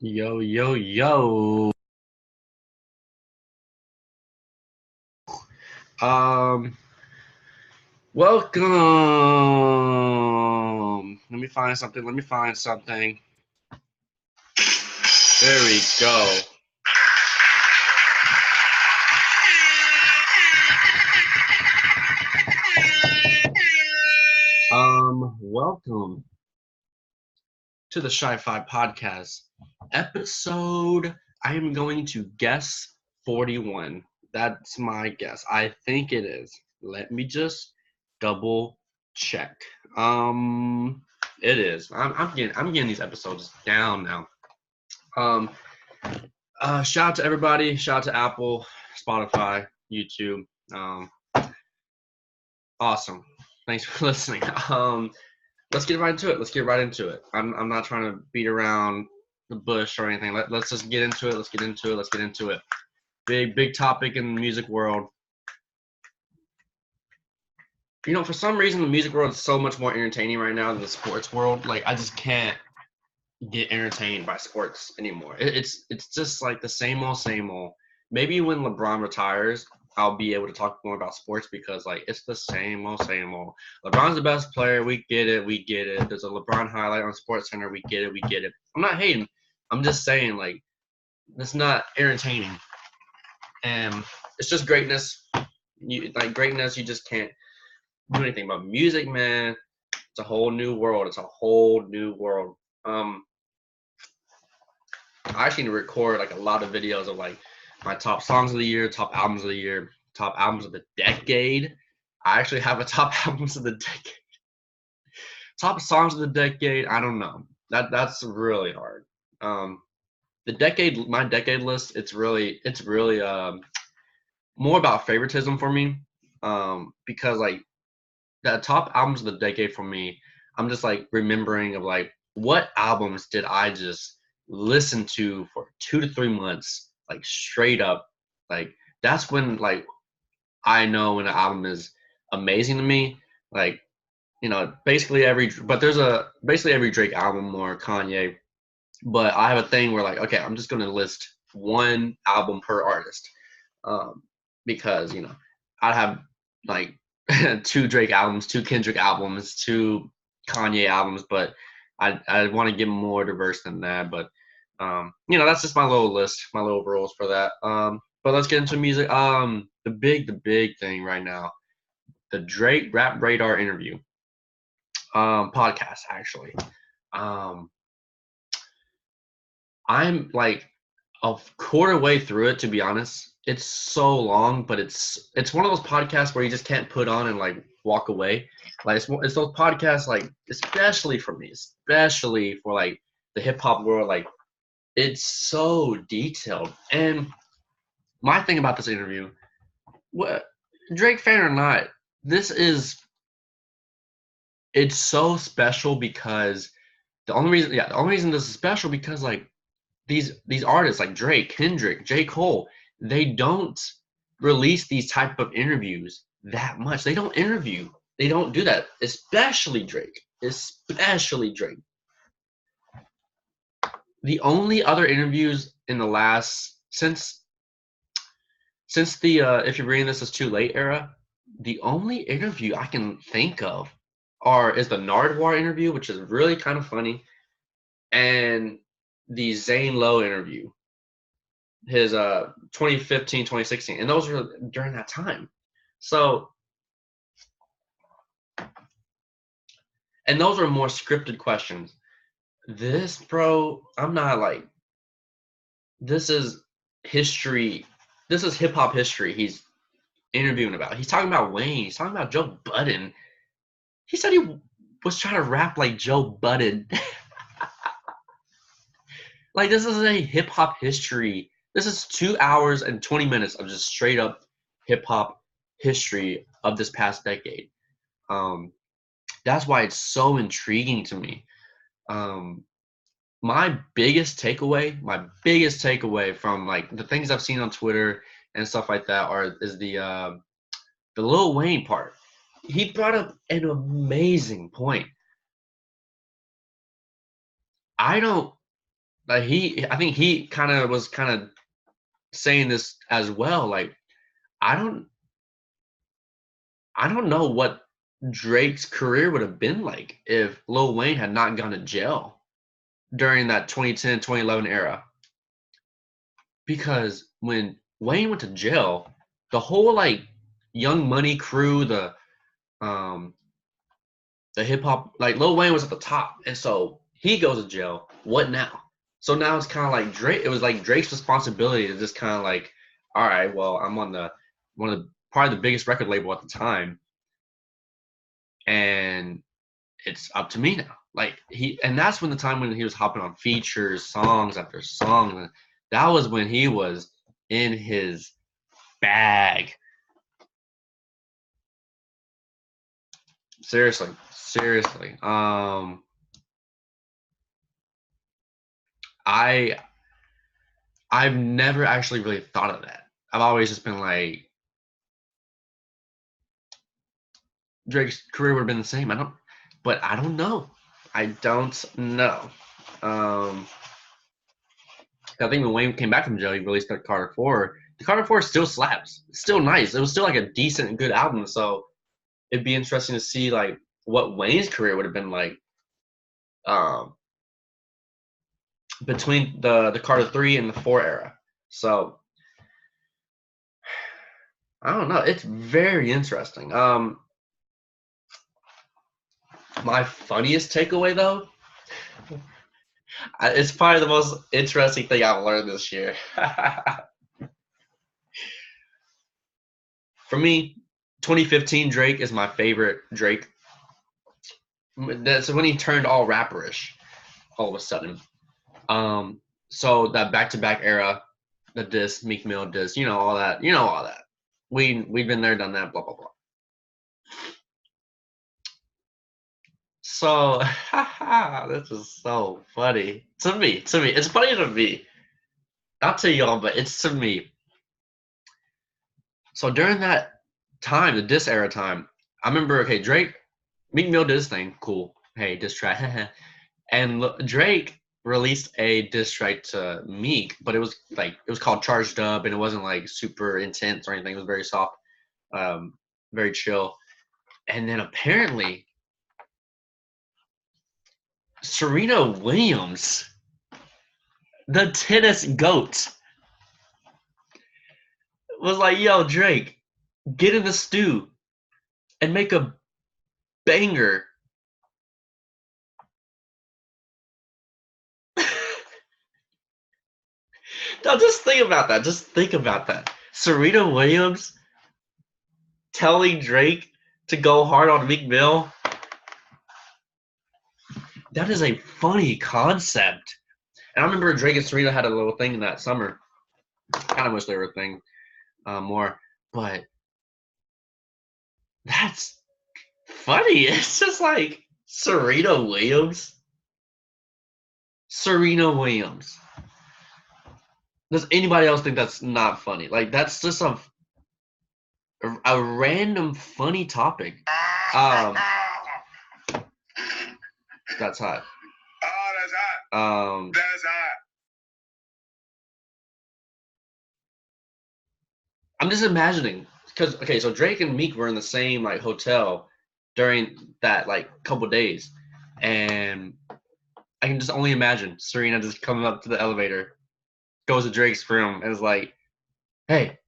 Yo, yo, yo. Um, Welcome. Let me find something. There we go. Welcome to the Shi-Fi podcast episode. I am going to guess 41. That's my guess. I think it is. Let me just double check. It is. I'm getting these episodes down now. Shout out to everybody. Shout out to Apple, Spotify, YouTube. Awesome. Thanks for listening. Let's get right into it. I'm not trying to beat around the bush or anything. Let's just get into it. Let's get into it. Big topic in the music world. You know, for some reason, the music world is so much more entertaining right now than the sports world. Like, I just can't get entertained by sports anymore. It's just like the same old. Maybe when LeBron retires, I'll be able to talk more about sports because like it's the same old. LeBron's the best player. We get it. There's a LeBron highlight on Sports Center. We get it. I'm not hating. I'm just saying like it's not entertaining, and it's just greatness. Greatness. You just can't do anything. But music, man, it's a whole new world. I actually need to record like a lot of videos of like my top songs of the year, top albums of the year, top albums of the decade. I actually have a top albums of the decade. Top songs of the decade, I don't know. That's really hard. My decade list, it's really more about favoritism for me. Because like the top albums of the decade for me, I'm just like remembering of like what albums did I just listen to for 2 to 3 months, like straight up. Like that's when like I know when an album is amazing to me. Like, you know, basically every Drake album or Kanye. But I have a thing where like, okay, I'm just gonna list one album per artist. Because, you know, I'd have like 2 Drake albums, 2 Kendrick albums, 2 Kanye albums, but I want to get more diverse than that. But you know, that's just my little list, my little rules for that. But let's get into music. The big thing right now, the Drake Rap Radar interview, podcast actually. Um, I'm like a quarter way through it, to be honest. It's so long, but it's one of those podcasts where you just can't put on and like walk away. Like it's those podcasts like especially for me, especially for like the hip hop world, like it's so detailed. And my thing about this interview, what Drake fan or not, this is it's so special because the only reason this is special because like these artists like Drake, Kendrick, J. Cole, they don't release these type of interviews that much. They don't interview. They don't do that, especially Drake. Especially Drake. The only other interviews in the last since the if you're reading this is too late era, the only interview I can think of is the Nardwuar interview, which is really kind of funny, and the Zane Lowe interview, his 2015, 2016, and those were during that time. So, and those were more scripted questions. This, bro, I'm not like, this is history. This is hip hop history he's interviewing about. He's talking about Wayne. He's talking about Joe Budden. He said he was trying to rap like Joe Budden. Like, this is a hip hop history. This is 2 hours and 20 minutes of just straight up hip hop history of this past decade. That's why it's so intriguing to me. My biggest takeaway from like the things I've seen on Twitter and stuff like that is the Lil Wayne part. He brought up an amazing point. I don't like I think he was saying this as well. Like I don't I don't know what Drake's career would have been like if Lil Wayne had not gone to jail during that 2010 2011 era. Because when Wayne went to jail, the whole like Young Money crew, um the hip hop, like Lil Wayne was at the top, and so he goes to jail. What now? So now it's kind of like Drake. It was like Drake's responsibility to just kind of like, all right, well, I'm on the one of the, probably the biggest record label at the time, and it's up to me now. Like and that's when the time when he was hopping on features, songs after song. That was when he was in his bag. Seriously, seriously. I I've never actually really thought of that. I've always just been like, Drake's career would have been the same. But I don't know. I don't know. Um, I think when Wayne came back from jail, he released that Carter 4. The Carter 4 still slaps. It's still nice. It was still like a decent and good album. So it'd be interesting to see like what Wayne's career would have been like um, between the Carter 3 and the 4 era. So I don't know. It's very interesting. My funniest takeaway though, it's probably the most interesting thing I've learned this year. For me, 2015 Drake is my favorite Drake. That's when he turned all rapperish all of a sudden. So that back-to-back era, the diss, Meek Mill diss, all that, all that. We've been there, done that, blah blah blah. So, this is so funny to me. To me, it's funny to me. Not to y'all, but it's to me. So during that time, the diss era time, I remember. Okay, Drake, Meek Mill did his thing, cool. Hey, diss track, and Drake released a diss track to Meek, but it was called Charged Up, and it wasn't like super intense or anything. It was very soft, very chill. And then apparently, Serena Williams, the tennis goat, was like, "Yo, Drake, get in the stew and make a banger." Now, just think about that. Just think about that. Serena Williams telling Drake to go hard on Meek Mill. That is a funny concept. And I remember Drake and Serena had a little thing in that summer. Kind of wish they were a thing more, but that's funny. It's just like Serena Williams. Serena Williams. Does anybody else think that's not funny? Like that's just a random funny topic. Um, that's hot. Oh, that's hot. That's hot. I'm just imagining because okay, so Drake and Meek were in the same like hotel during that like couple days, and I can just only imagine Serena just coming up to the elevator, goes to Drake's room, and is like, "Hey,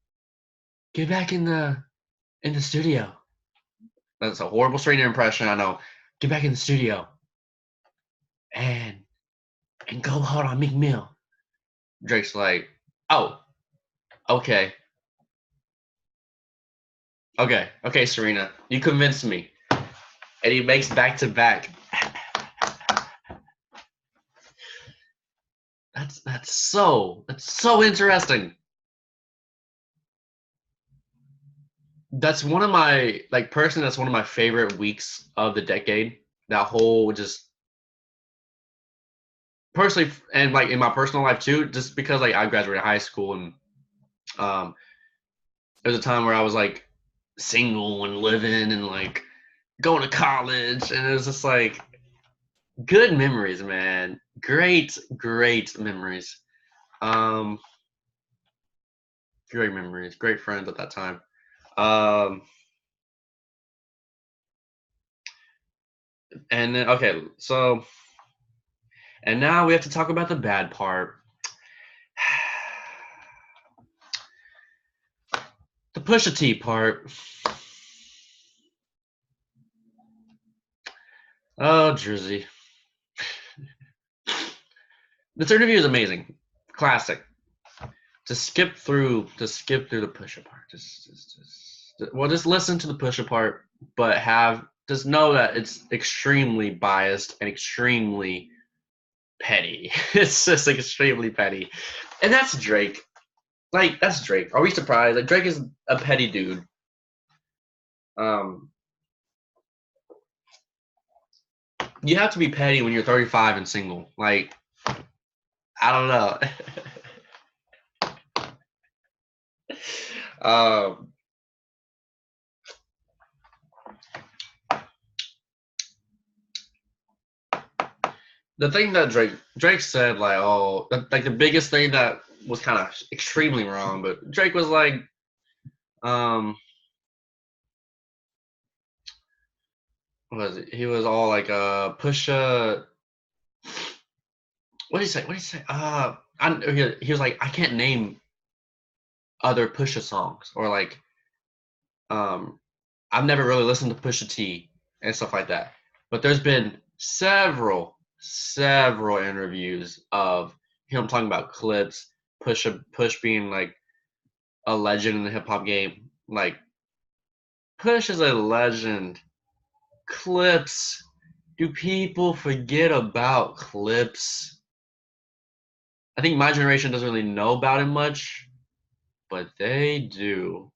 get back in the studio." That's a horrible Serena impression, I know. Get back in the studio and go hard on Meek Mill. Drake's like, "Oh, okay, okay, Serena, you convinced me." And he makes back to back. That's so interesting. That's one of my like personally that's one of my favorite weeks of the decade. That whole just personally and like in my personal life too, just because like I graduated high school and um it was a time where I was like single and living and like going to college and it was just like good memories, man. Great memories. Um, great memories. Great friends at that time. Um, and then okay, so and now we have to talk about the bad part. The Pusha T part. Oh, Jersey. This interview is amazing. Classic. To skip through the Pusha part. Just listen to the Pusha part, but just know that it's extremely biased and extremely petty. It's just like extremely petty. And that's Drake. Like, that's Drake. Are we surprised? Like, Drake is a petty dude. You have to be petty when you're 35 and single. Like, I don't know. The thing that Drake said, like, oh, like the biggest thing that was kind of extremely wrong, but Drake was like, what was it? He was all like, Pusha. What did he say? What did he say? He was like, I can't name other Pusha songs, or like, I've never really listened to Pusha T and stuff like that. But there's been several interviews of him talking about clips, Push being like a legend in the hip hop game. Like, Push is a legend. Clips. Do people forget about clips? I think my generation doesn't really know about it much, but they do.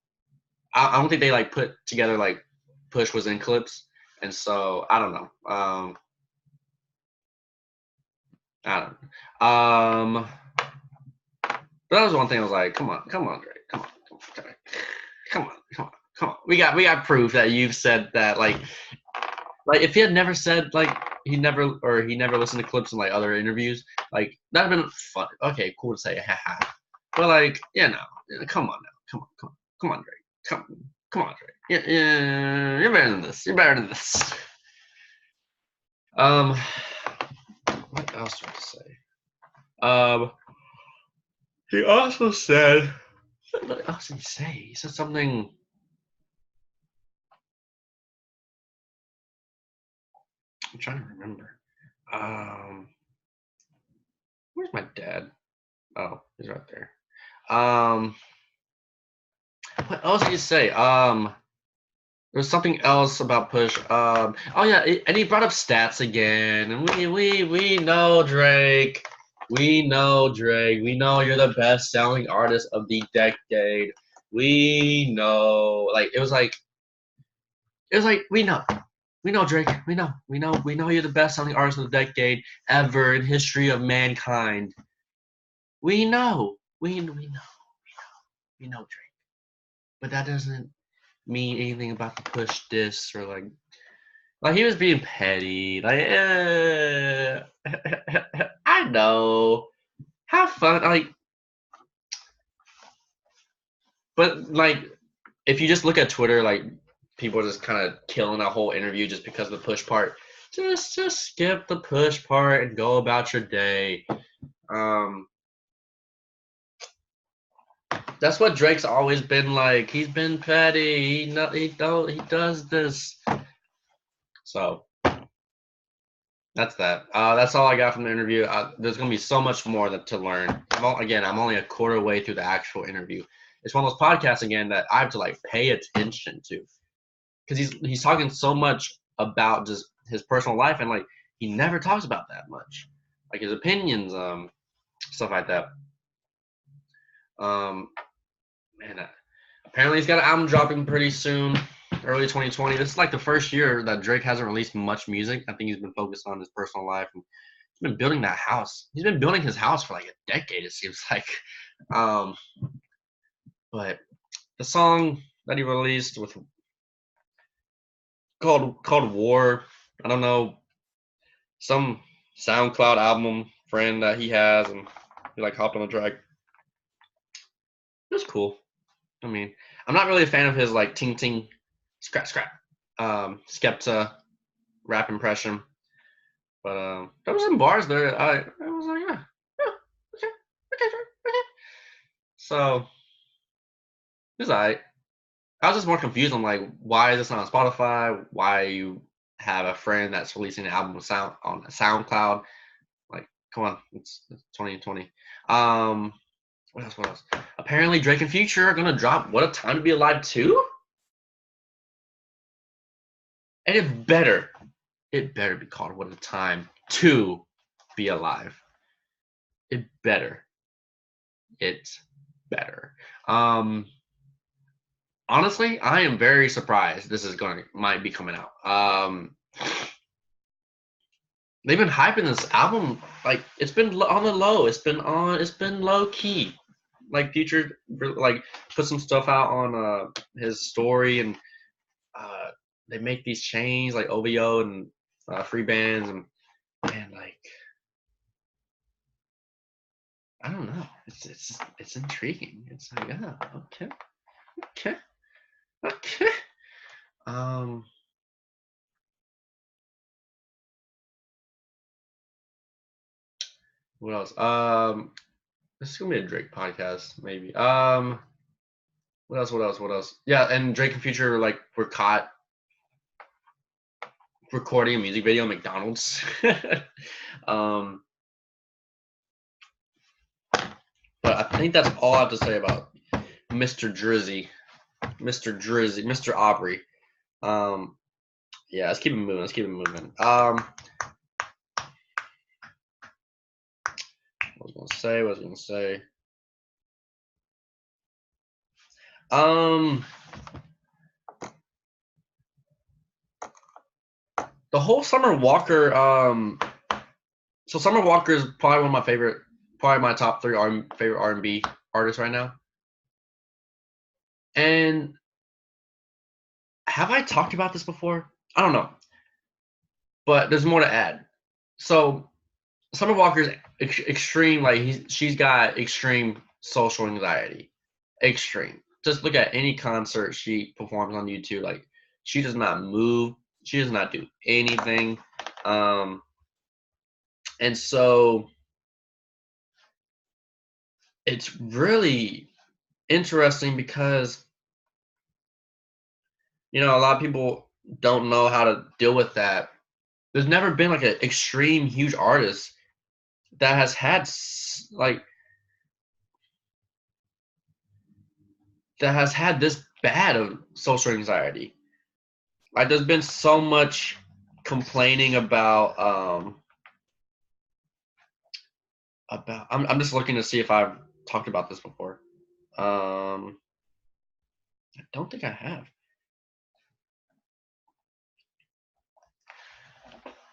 I don't think they like put together like Push was in clips, and so I don't know. I don't know. That was one thing I was like, come on, Drake, come on. We got proof that you've said that. Like if he had never said like he never listened to clips in like other interviews, like that'd have been fun. Okay, cool to say, haha. But like, come on now, come on, Drake, come on, Drake. Yeah, you're better than this. You're better than this. What else do I have to say? He also said, what else did he say? He said something. I'm trying to remember. Where's my dad? Oh, he's right there. What else did he say? There was something else about Push. Oh yeah, and he brought up stats again. And we know Drake. We know Drake. We know you're the best selling artist of the decade. We know. Like it was like we know. We know, Drake. We know you're the best selling artist of the decade ever in history of mankind. We know. We know, Drake. But that doesn't mean anything about the Push diss or like he was being petty. Like, I know. Have fun. Like, but like, if you just look at Twitter, like people are just kind of killing that whole interview just because of the Push part. Just skip the Push part and go about your day. That's what Drake's always been like. He's been petty. He does this. So that's that. That's all I got from the interview. There's gonna be so much more to learn. I'm only a quarter way through the actual interview. It's one of those podcasts again that I have to like pay attention to because he's talking so much about just his personal life and like he never talks about that much, like his opinions, stuff like that. Man, apparently he's got an album dropping pretty soon, early 2020. This is like the first year that Drake hasn't released much music. I think he's been focused on his personal life and he's been building that house. He's been building his house for like a decade, it seems like. But the song that he released with called War, I don't know. some SoundCloud album friend that he has, and he like hopped on the track. It was cool. I mean, I'm not really a fan of his like ting ting, scrap scrap, Skepta rap impression, but there was some bars there. I was like, yeah, okay. So it was alright. I was just more confused. I'm like, why is this not on Spotify? Why you have a friend that's releasing an album on SoundCloud? Like, come on, it's 2020. What else? Apparently, Drake and Future are gonna drop "What a Time to Be Alive" too, and it better be called "What a Time to Be Alive." It better. It's better. Honestly, I am very surprised this is might be coming out. They've been hyping this album like it's been on the low. It's been low key. Like Future like put some stuff out on his story, and they make these chains like OVO and free bands, and like I don't know. It's intriguing. It's like okay. What else? This is gonna be a Drake podcast, maybe. What else? Yeah, and Drake and Future like were caught recording a music video at McDonald's. But I think that's all I have to say about Mr. Drizzy, Mr. Aubrey. Yeah, let's keep it moving. What was I gonna say? The whole Summer Walker. So Summer Walker is probably one of my top 3 favorite R&B artists right now. And have I talked about this before? I don't know, but there's more to add. So Summer Walker's extreme, like she's got extreme social anxiety. Extreme. Just look at any concert she performs on YouTube. Like she does not move. She does not do anything. And so it's really interesting because a lot of people don't know how to deal with that. There's never been like an extreme huge artist that has had this bad of social anxiety. Like there's been so much complaining about I'm just looking to see if I've talked about this before. I don't think I have.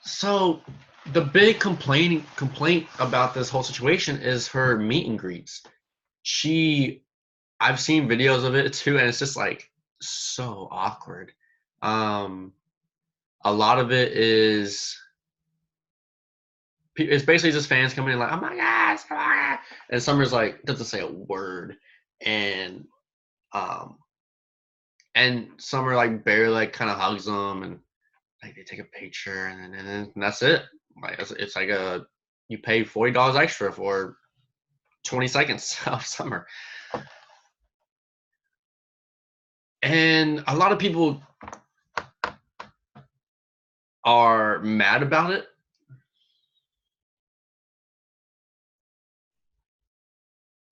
So the big complaint about this whole situation is her meet and greets. I've seen videos of it too, and it's just like so awkward. A lot of it is it's basically just fans coming in like, oh my god, and Summer's like doesn't say a word, and Summer like barely like kind of hugs them, and like they take a picture, and that's it. Like it's like you pay $40 extra for 20 seconds of Summer, and a lot of people are mad about it.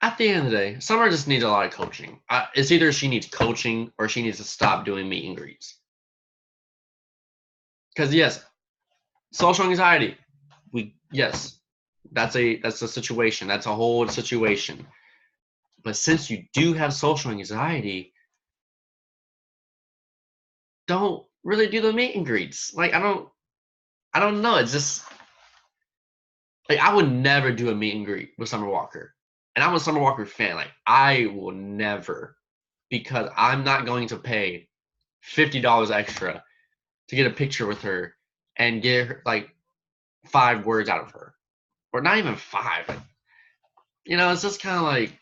At the end of the day, Summer just needs a lot of coaching. It's either she needs coaching or she needs to stop doing meet and greets. Because yes, social anxiety. That's a situation. That's a whole situation. But since you do have social anxiety, don't really do the meet and greets. Like I don't know. It's just like I would never do a meet and greet with Summer Walker. And I'm a Summer Walker fan. Like I will never, because I'm not going to pay $50 extra to get a picture with her and get her like 5 words out of her, or not even 5. You know, it's just kind of like,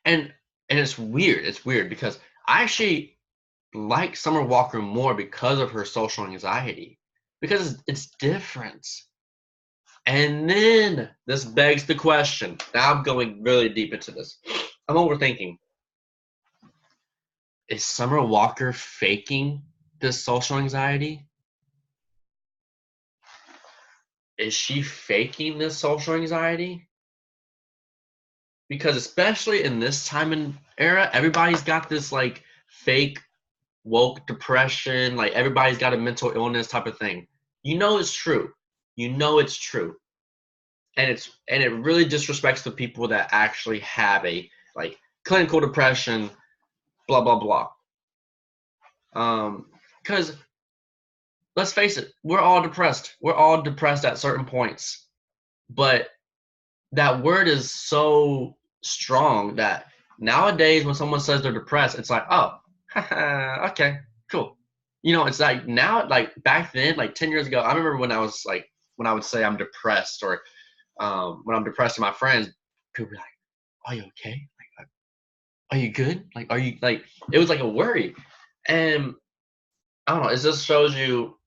and it's weird. It's weird because I actually like Summer Walker more because of her social anxiety, because it's different. And then this begs the question. Now I'm going really deep into this. I'm overthinking. Is Summer Walker faking this social anxiety? Is she faking this social anxiety? Because especially in this time and era, everybody's got this like fake woke depression, like everybody's got a mental illness type of thing. You know it's true. You know it's true. And it really disrespects the people that actually have a like clinical depression, blah blah blah. Because let's face it, we're all depressed. We're all depressed at certain points. But that word is so strong that nowadays when someone says they're depressed, it's like, oh, okay, cool. You know, it's like now, like back then, like 10 years ago, I remember when I was like, when I would say I'm depressed, or when I'm depressed to my friends, people be like, are you okay? Like, are you good? Like, are you like, it was like a worry. And I don't know, it just shows you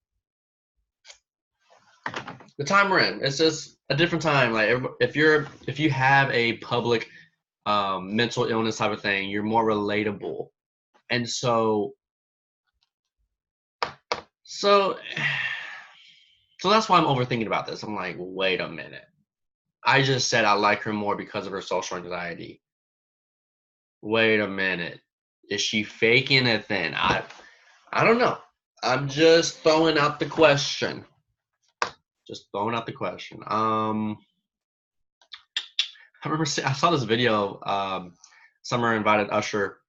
the time we're in. It's just a different time. Like if you have a public mental illness type of thing, you're more relatable. And so that's why I'm overthinking about this. I'm like, wait a minute. I just said I like her more because of her social anxiety. Wait a minute. Is she faking it then? I don't know. I'm just throwing out the question. Just throwing out the question. I remember I saw this video. Summer invited Usher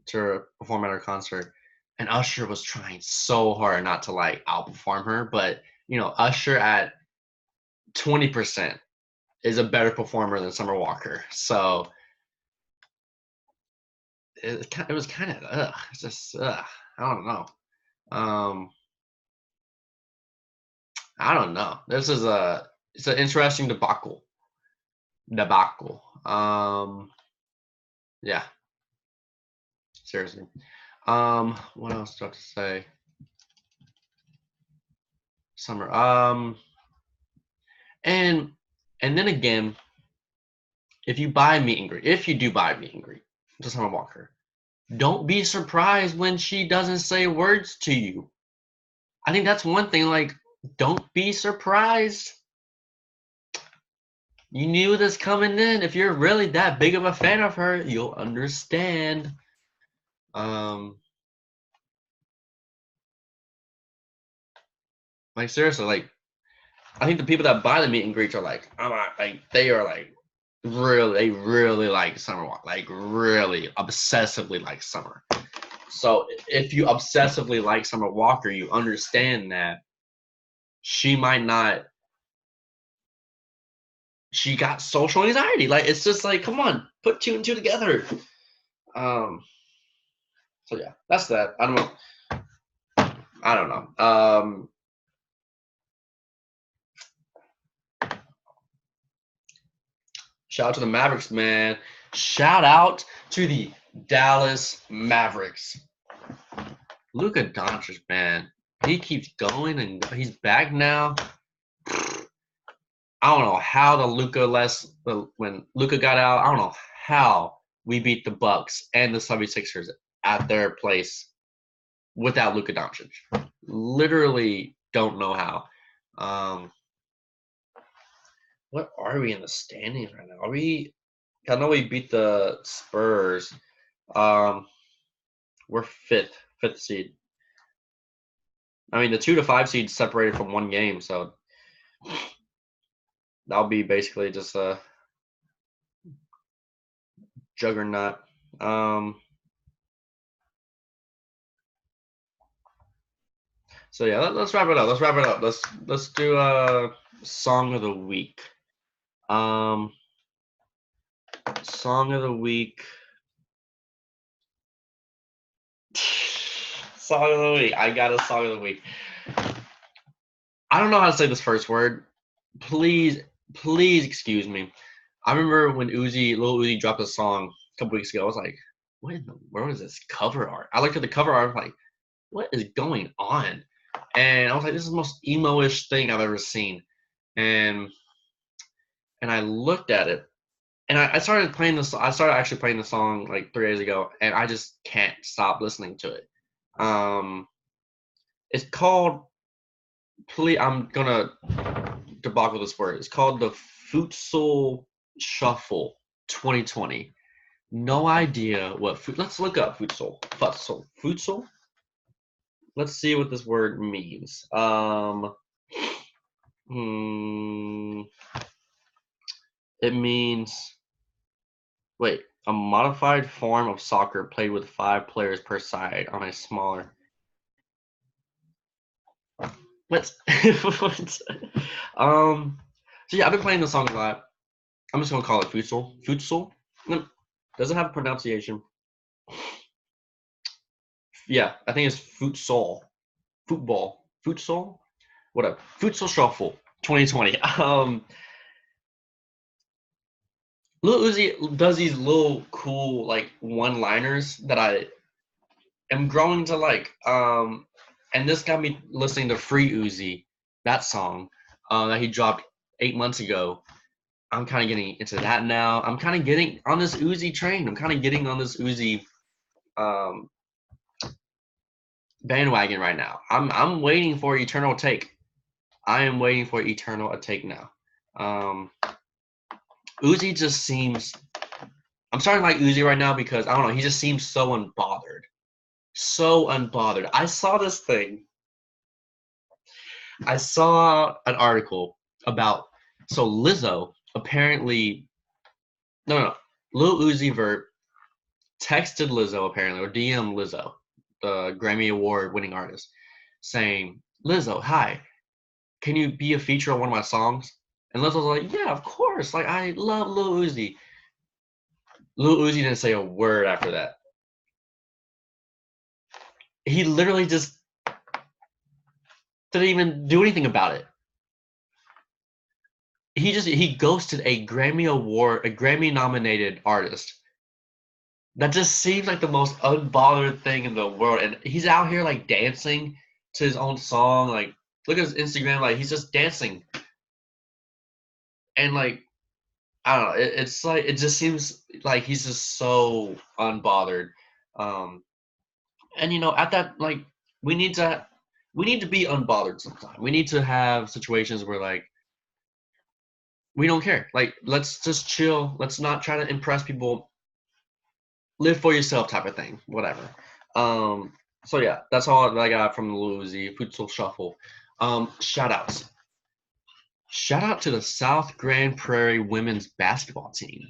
to perform at her concert, and Usher was trying so hard not to like outperform her. But you know, Usher at 20% is a better performer than Summer Walker. So it was kind of it's just I don't know. I don't know. It's an interesting debacle. Yeah, seriously. What else do I have to say? Summer. And then again, if you buy meet and greet, if you do buy meet and greet to Summer Walker, don't be surprised when she doesn't say words to you. I think that's one thing. Like, don't be surprised. You knew this coming in. If you're really that big of a fan of her, you'll understand. Like seriously, like I think the people that buy the meet and greets are like, I'm not, like they are like they really like Summer Walker, like really obsessively like Summer. So if you obsessively like Summer Walker, you understand that she might not. She got social anxiety. Like it's just like, come on, put 2 and 2 together. So yeah, that's that. I don't know. Shout out to the Mavericks, man. Shout out to the Dallas Mavericks. Luka Doncic, man. He keeps going and he's back now. I don't know how when Luka got out, I don't know how we beat the Bucks and the 76ers at their place without Luka Doncic. Literally don't know how. What are we in the standings right now? I know we beat the Spurs. We're fifth seed. I mean, the 2 to 5 seeds separated from 1 game, so that'll be basically just a juggernaut. So yeah, let's wrap it up. Let's do a song of the week. Song of the week. Song of the week. I got a song of the week. I don't know how to say this first word. Please excuse me. I remember when Lil Uzi dropped a song a couple weeks ago. I was like, what in the world is this cover art? I looked at the cover art. I was like, what is going on? And I was like, this is the most emo-ish thing I've ever seen. And I looked at it, and I started playing this. I started actually playing the song like 3 days ago, and I just can't stop listening to it. It's called. Please, I'm gonna debacle this word. It's called the Futsal Shuffle 2020. No idea what. Let's look up Futsal. Let's see what this word means. It means. Wait, a modified form of soccer played with 5 players per side on a smaller. What? So yeah, I've been playing this song a lot. I'm just gonna call it Futsal. Futsal? No, does it have a pronunciation? Yeah, I think it's Futsal. Football. Futsal? Whatever. Futsal Shuffle 2020. Lil Uzi does these little cool like one-liners that I am growing to like. And this got me listening to Free Uzi, that song that he dropped 8 months ago. I'm kind of getting into that now. I'm kind of getting on this Uzi train. I'm kind of getting on this Uzi bandwagon right now. I'm waiting for Eternal Take. I am waiting for Eternal Take now. Uzi just seems. I'm starting to like Uzi right now because I don't know. He just seems so unbothered. So unbothered. I saw this thing. I saw an article about Lizzo apparently. No. Lil Uzi Vert texted Lizzo apparently, or DM Lizzo, the Grammy Award winning artist, saying, Lizzo, hi, can you be a feature on one of my songs? And Lizzo was like, yeah, of course. Like, I love Lil Uzi. Lil Uzi didn't say a word after that. He literally just didn't even do anything about it. He ghosted a Grammy nominated artist. That just seems like the most unbothered thing in the world. And he's out here like dancing to his own song. Like, look at his Instagram, like he's just dancing. And like, I don't know, it's like it just seems like he's just so unbothered. And at that, like, we need to be unbothered sometimes. We need to have situations where like we don't care. Like, let's just chill. Let's not try to impress people. Live for yourself type of thing. Whatever. So yeah, that's all I got from the Lil Uzi Futsal Shuffle. Shoutouts. Shout out to the South Grand Prairie women's basketball team.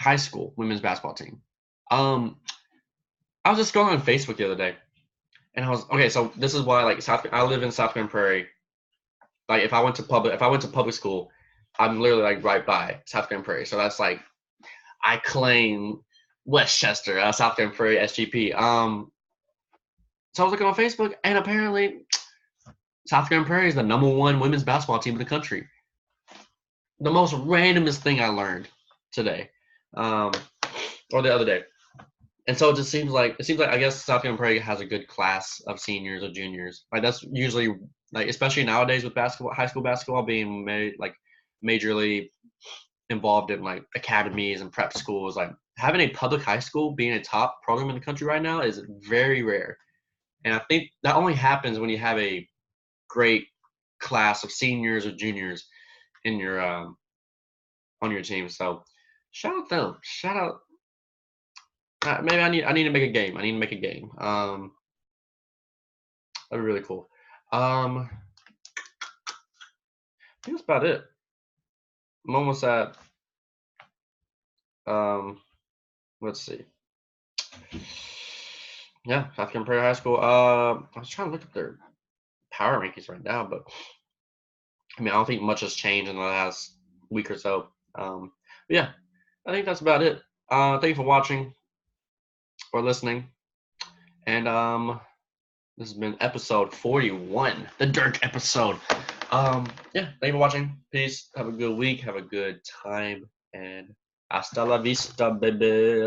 High school women's basketball team. I was just scrolling on Facebook the other day, and I was okay. So this is why, like, I live in South Grand Prairie. Like, if I went to public school, I'm literally like right by South Grand Prairie. So that's like, I claim Westchester, South Grand Prairie, SGP. So I was looking on Facebook, and apparently, South Grand Prairie is the #1 women's basketball team in the country. The most randomest thing I learned today, or the other day. And so it seems like I guess South Grand Prairie has a good class of seniors or juniors. Like, that's usually, like, especially nowadays with basketball, high school basketball being majorly involved in like academies and prep schools. Like, having a public high school being a top program in the country right now is very rare. And I think that only happens when you have a great class of seniors or juniors in your on your team. So shout out them. Shout out. Maybe I need to make a game. That'd be really cool. I think that's about it. I'm almost at. Let's see. Yeah, South Carolina Prairie High School. I was trying to look at their power rankings right now, but I mean, I don't think much has changed in the last week or so. But yeah, I think that's about it. Thank you for watching or listening, and This has been episode 41, the Dirk episode. Yeah, thank you for watching. Peace. Have a good week. Have a good time. And hasta la vista, baby.